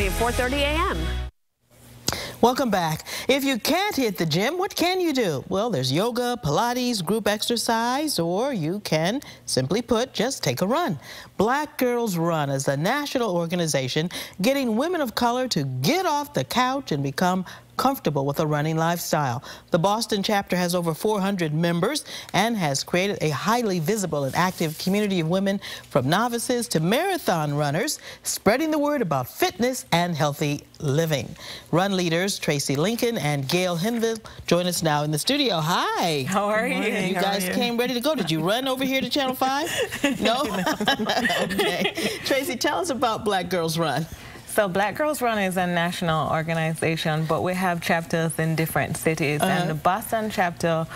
4:30 a.m. Welcome back. If you can't hit the gym, what can you do? Well, there's yoga, Pilates, group exercise, or you can, simply put, just take a run. Black Girls Run is a national organization getting women of color to get off the couch and become comfortable with a running lifestyle. The Boston chapter has over 400 members and has created a highly visible and active community of women from novices to marathon runners, spreading the word about fitness and healthy living. Run leaders Tracy Lincoln and Gail Hinville join us now in the studio. Hi. How are you? You guys came ready to go. Did you run over here to Channel 5? No? Okay. Tracy, tell us about Black Girls Run. So Black Girls Run is a national organization, but we have chapters in different cities. And the Boston chapter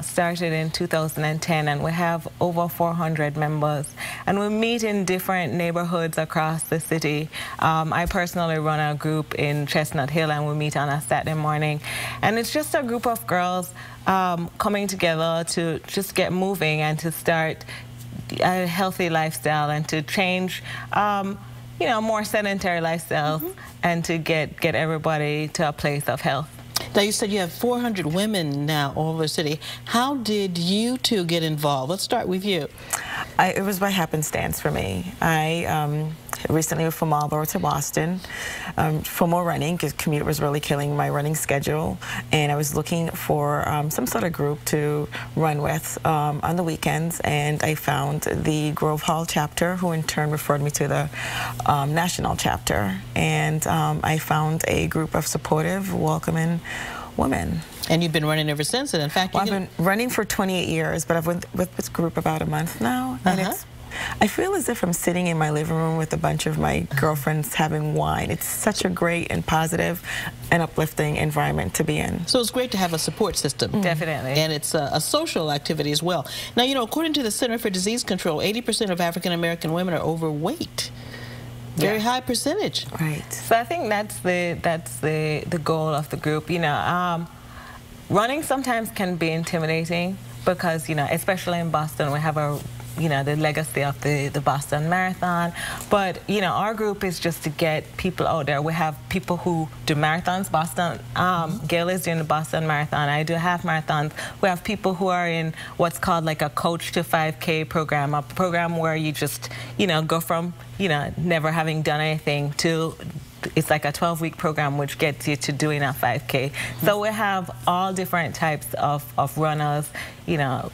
started in 2010, and we have over 400 members. And we meet in different neighborhoods across the city. I personally run a group in Chestnut Hill, and we meet on a Saturday morning. And it's just a group of girls coming together to just get moving and to start a healthy lifestyle and to change you know, more sedentary lifestyles and to get everybody to a place of health. Now, you said you have 400 women now all over the city. How did you two get involved? Let's start with you. It was by happenstance for me. I recently moved from Marlboro to Boston for more running, because commute was really killing my running schedule, and I was looking for some sort of group to run with on the weekends, and I found the Grove Hall chapter, who in turn referred me to the national chapter, and I found a group of supportive, welcoming women. And you've been running ever since, and in fact, I've been running for 28 years, but I've been with this group about a month now, and I feel as if I'm sitting in my living room with a bunch of my girlfriends having wine. It's such a great and positive and uplifting environment to be in. So it's great to have a support system. Definitely. And it's a social activity as well. Now, you know, according to the Center for Disease Control, 80% of African American women are overweight. Very high percentage. Right. So I think that's the goal of the group. You know, running sometimes can be intimidating because, you know, especially in Boston, we have the legacy of the Boston Marathon. But, you know, our group is just to get people out there. We have people who do marathons. Boston, Gail is doing the Boston Marathon. I do half marathons. We have people who are in what's called like a Coach to 5K program, a program where you just, you know, go from, you know, never having done anything to it's like a 12-week program which gets you to doing a 5K. So we have all different types of runners, you know,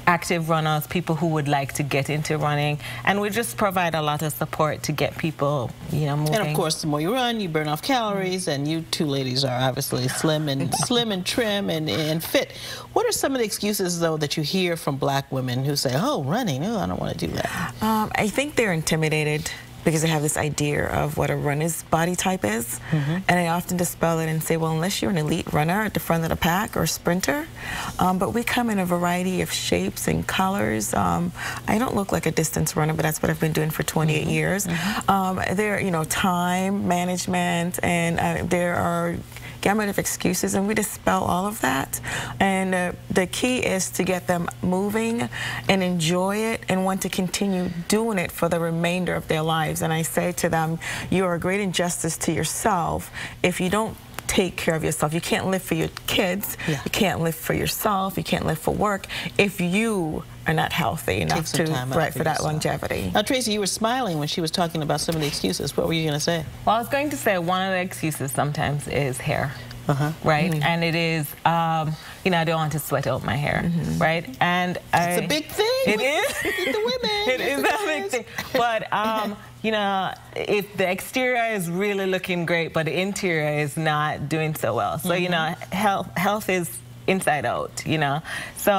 active runners, people who would like to get into running, and we just provide a lot of support to get people, you know, moving. And of course, the more you run, you burn off calories, and you two ladies are obviously slim and trim and fit. What are some of the excuses, though, that you hear from black women who say, "Oh, running, oh, I don't want to do that"? I think they're intimidated because they have this idea of what a runner's body type is. And I often dispel it and say, well, unless you're an elite runner at the front of the pack or sprinter, but we come in a variety of shapes and colors. I don't look like a distance runner, but that's what I've been doing for 28 years. There, you know, time management, and there are gamut of excuses, and we dispel all of that. And the key is to get them moving and enjoy it and want to continue doing it for the remainder of their lives. And I say to them, you are a great injustice to yourself if you don't take care of yourself. You can't live for your kids, you can't live for yourself, you can't live for work if you are not healthy enough to for that longevity. Now, Tracy, you were smiling when she was talking about some of the excuses. What were you going to say? Well, I was going to say one of the excuses sometimes is hair. Right? And it is, you know, I don't want to sweat out my hair, right? And it's a big thing. It is. The women. It is a big thing. But, you know, if the exterior is really looking great, but the interior is not doing so well. So, you know, health is inside out, you know. So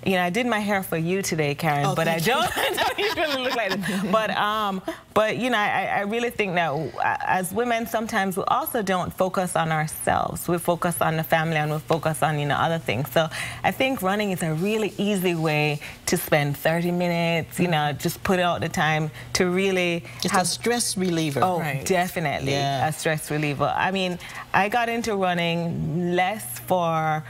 you know, I did my hair for you today, Karen, but I don't usually look like this. But you know, I really think that as women, sometimes we also don't focus on ourselves. We focus on the family and we focus on, you know, other things. So I think running is a really easy way to spend 30 minutes, you know, just put out the time to really have a stress reliever. Oh, definitely a stress reliever. I mean, I got into running less for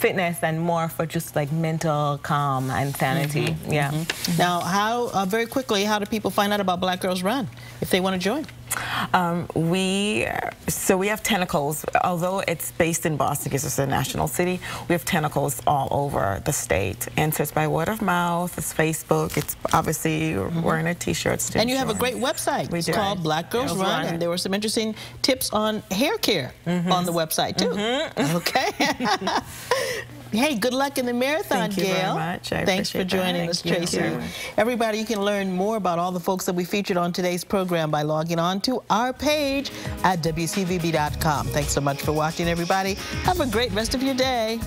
fitness and more for just like mental calm and sanity. Yeah. Now, how very quickly, how do people find out about Black Girls Run if they want to join? We have tentacles. Although it's based in Boston because it's a national city, we have tentacles all over the state. And so it's by word of mouth, it's Facebook, it's obviously wearing our t-shirts too. And you have a great website. It's called Black Girls Run, and there were some interesting tips on hair care on the website too. Okay. Hey, good luck in the marathon, Gail. Thank you very much. Thanks for joining us, Tracy. Everybody, you can learn more about all the folks that we featured on today's program by logging on to our page at WCVB.com. Thanks so much for watching, everybody. Have a great rest of your day.